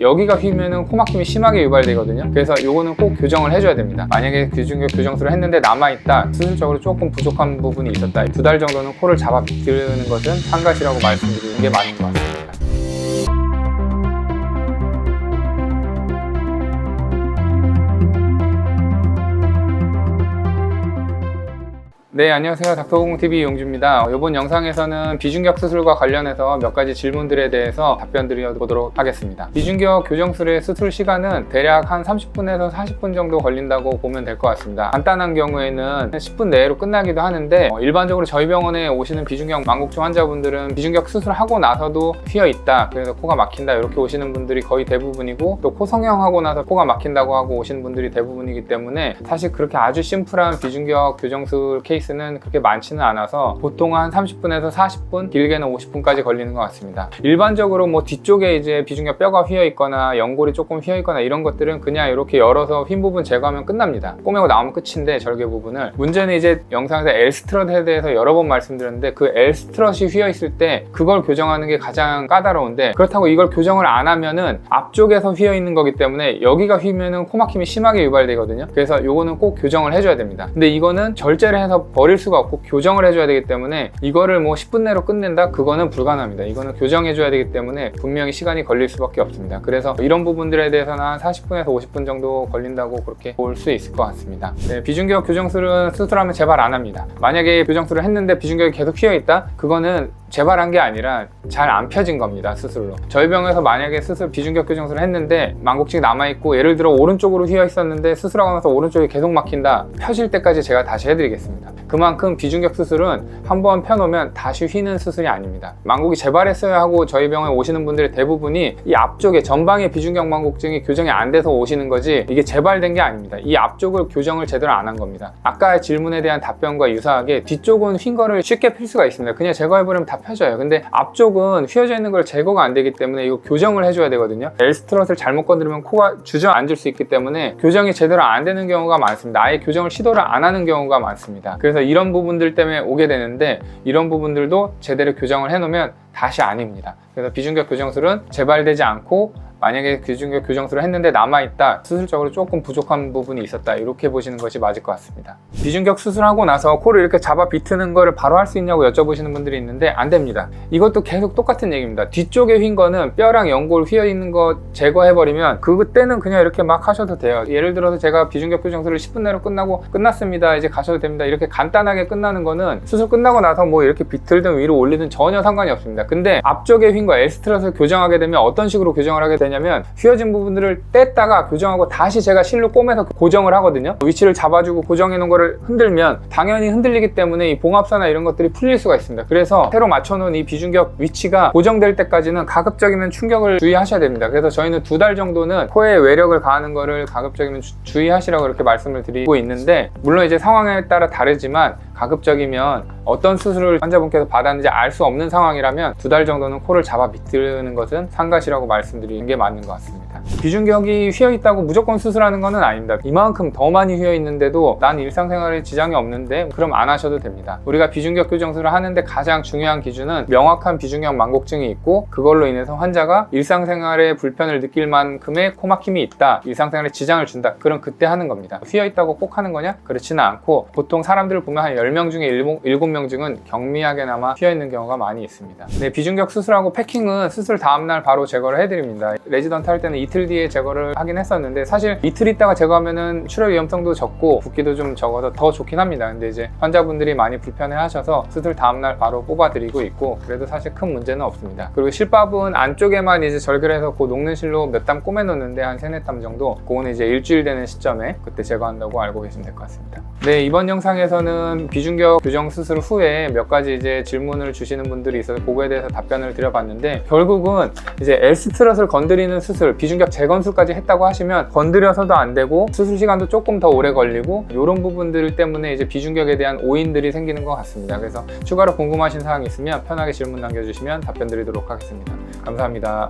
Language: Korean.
여기가 휘면은 코막힘이 심하게 유발되거든요. 그래서 요거는 꼭 교정을 해줘야 됩니다. 만약에 비중격 교정술을 했는데 남아있다, 수술적으로 조금 부족한 부분이 있었다, 2달 정도는 코를 잡아 비트는 것은 상가시라고 말씀드리는 게 맞는 것 같습니다. 네, 안녕하세요. 닥터공TV 용주입니다. 이번 영상에서는 비중격 수술과 관련해서 몇 가지 질문들에 대해서 답변 드려보도록 하겠습니다. 비중격 교정술의 수술 시간은 대략 한 30분에서 40분 정도 걸린다고 보면 될 것 같습니다. 간단한 경우에는 10분 내로 끝나기도 하는데 일반적으로 저희 병원에 오시는 비중격 망곡증 환자분들은 비중격 수술하고 나서도 휘어 있다, 그래서 코가 막힌다, 이렇게 오시는 분들이 거의 대부분이고, 또 코 성형하고 나서 코가 막힌다고 하고 오시는 분들이 대부분이기 때문에 사실 그렇게 아주 심플한 비중격 교정술 케이스는 그렇게 많지는 않아서 보통 한 30분에서 40분, 길게는 50분까지 걸리는 것 같습니다. 일반적으로 뭐 뒤쪽에 이제 비중격 뼈가 휘어 있거나 연골이 조금 휘어 있거나 이런 것들은 그냥 이렇게 열어서 휜 부분 제거하면 끝납니다. 꼬매고 나오면 끝인데, 절개 부분을. 문제는 이제 영상에서 L스트럿에 대해서 여러 번 말씀드렸는데, 그 L스트럿이 휘어 있을 때 그걸 교정하는 게 가장 까다로운데, 그렇다고 이걸 교정을 안 하면은 앞쪽에서 휘어 있는 거기 때문에 여기가 휘면은 코막힘이 심하게 유발되거든요. 그래서 요거는 꼭 교정을 해줘야 됩니다. 근데 이거는 절제를 해서 버릴 수가 없고 교정을 해줘야 되기 때문에, 이거를 뭐 10분 내로 끝낸다? 그거는 불가능합니다. 이거는 교정해줘야 되기 때문에 분명히 시간이 걸릴 수밖에 없습니다. 그래서 이런 부분들에 대해서는 한 40분에서 50분 정도 걸린다고 그렇게 볼 수 있을 것 같습니다. 네, 비중격 교정술은 수술하면 재발 안 합니다. 만약에 교정술을 했는데 비중격이 계속 휘어 있다? 그거는 재발한 게 아니라 잘 안 펴진 겁니다, 수술로. 저희 병에서 만약에 비중격 교정술을 했는데 망곡증이 남아있고, 예를 들어 오른쪽으로 휘어 있었는데 수술하고 나서 오른쪽이 계속 막힌다, 펴질 때까지 제가 다시 해드리겠습니다. 그만큼 비중격 수술은 한번 펴놓으면 다시 휘는 수술이 아닙니다. 망곡이 재발했어야 하고 저희 병에 오시는 분들의 대부분이 이 앞쪽에 전방의 비중격 망곡증이 교정이 안 돼서 오시는 거지, 이게 재발된 게 아닙니다. 이 앞쪽을 교정을 제대로 안 한 겁니다. 아까 질문에 대한 답변과 유사하게 뒤쪽은 휜 거를 쉽게 필 수가 있습니다. 그냥 제거해버리면 다 펴져요. 근데 앞쪽은 휘어져 있는 걸 제거가 안 되기 때문에 이거 교정을 해줘야 되거든요. L스트럿을 잘못 건드리면 코가 주저앉을 수 있기 때문에 교정이 제대로 안 되는 경우가 많습니다. 아예 교정을 시도를 안 하는 경우가 많습니다. 그래서 이런 부분들 때문에 오게 되는데, 이런 부분들도 제대로 교정을 해놓으면 다시 아닙니다. 그래서 비중격 교정술은 재발되지 않고, 만약에 비중격 교정술을 했는데 남아있다, 수술적으로 조금 부족한 부분이 있었다, 이렇게 보시는 것이 맞을 것 같습니다. 비중격 수술하고 나서 코를 이렇게 잡아 비트는 거를 바로 할 수 있냐고 여쭤보시는 분들이 있는데, 안 됩니다. 이것도 계속 똑같은 얘기입니다. 뒤쪽에 휜 거는 뼈랑 연골 휘어 있는 거 제거해버리면 그때는 그냥 이렇게 막 하셔도 돼요. 예를 들어서 제가 비중격 교정술을 10분 내로 끝났습니다, 이제 가셔도 됩니다, 이렇게 간단하게 끝나는 거는 수술 끝나고 나서 뭐 이렇게 비틀든 위로 올리든 전혀 상관이 없습니다. 근데 앞쪽에 휜 거 L스트럿을 교정하게 되면 어떤 식으로 교정을 하게 되냐면, 휘어진 부분들을 뗐다가 교정하고 다시 제가 실로 꼬매서 고정을 하거든요. 위치를 잡아주고 고정해 놓은 거를 흔들면 당연히 흔들리기 때문에 이 봉합사나 이런 것들이 풀릴 수가 있습니다. 그래서 새로 맞춰놓은 이 비중격 위치가 고정될 때까지는 가급적이면 충격을 주의하셔야 됩니다. 그래서 저희는 2달 정도는 코에 외력을 가하는 거를 가급적이면 주의하시라고 이렇게 말씀을 드리고 있는데, 물론 이제 상황에 따라 다르지만 가급적이면 어떤 수술을 환자분께서 받았는지 알 수 없는 상황이라면 2달 정도는 코를 잡아 비트는 것은 상가시라고 말씀드리는 게 맞는 것 같습니다. 비중격이 휘어 있다고 무조건 수술하는 것은 아닙니다. 이만큼 더 많이 휘어 있는데도 난 일상생활에 지장이 없는데, 그럼 안 하셔도 됩니다. 우리가 비중격 교정술을 하는데 가장 중요한 기준은 명확한 비중격 망곡증이 있고, 그걸로 인해서 환자가 일상생활에 불편을 느낄 만큼의 코막힘이 있다, 일상생활에 지장을 준다, 그럼 그때 하는 겁니다. 휘어 있다고 꼭 하는 거냐? 그렇지는 않고, 보통 사람들을 보면 한 10명 중에 7명 중은 경미하게나마 휘어 있는 경우가 많이 있습니다. 네, 비중격 수술하고 패킹은 수술 다음날 바로 제거를 해드립니다. 레지던트 할 때는 이틀 뒤에 제거를 하긴 했었는데, 사실 이틀 있다가 제거하면은 출혈 위험성도 적고 붓기도 좀 적어서 더 좋긴 합니다. 근데 이제 환자분들이 많이 불편해 하셔서 수술 다음날 바로 뽑아드리고 있고, 그래도 사실 큰 문제는 없습니다. 그리고 실밥은 안쪽에만 이제 절개해서 그 녹는 실로 몇 땀 꼬매 놓는데 한 3-4땀 정도, 그거는 이제 일주일 되는 시점에 그때 제거한다고 알고 계시면 될 것 같습니다. 네, 이번 영상에서는 비중격 교정 수술 후에 몇 가지 이제 질문을 주시는 분들이 있어서 그거에 대해서 답변을 드려봤는데, 결국은 이제 L스트럿을 건드리는 수술, 비중격 재건술까지 했다고 하시면 건드려서도 안 되고 수술 시간도 조금 더 오래 걸리고, 이런 부분들 때문에 이제 비중격에 대한 오인들이 생기는 것 같습니다. 그래서 추가로 궁금하신 사항이 있으면 편하게 질문 남겨주시면 답변 드리도록 하겠습니다. 감사합니다.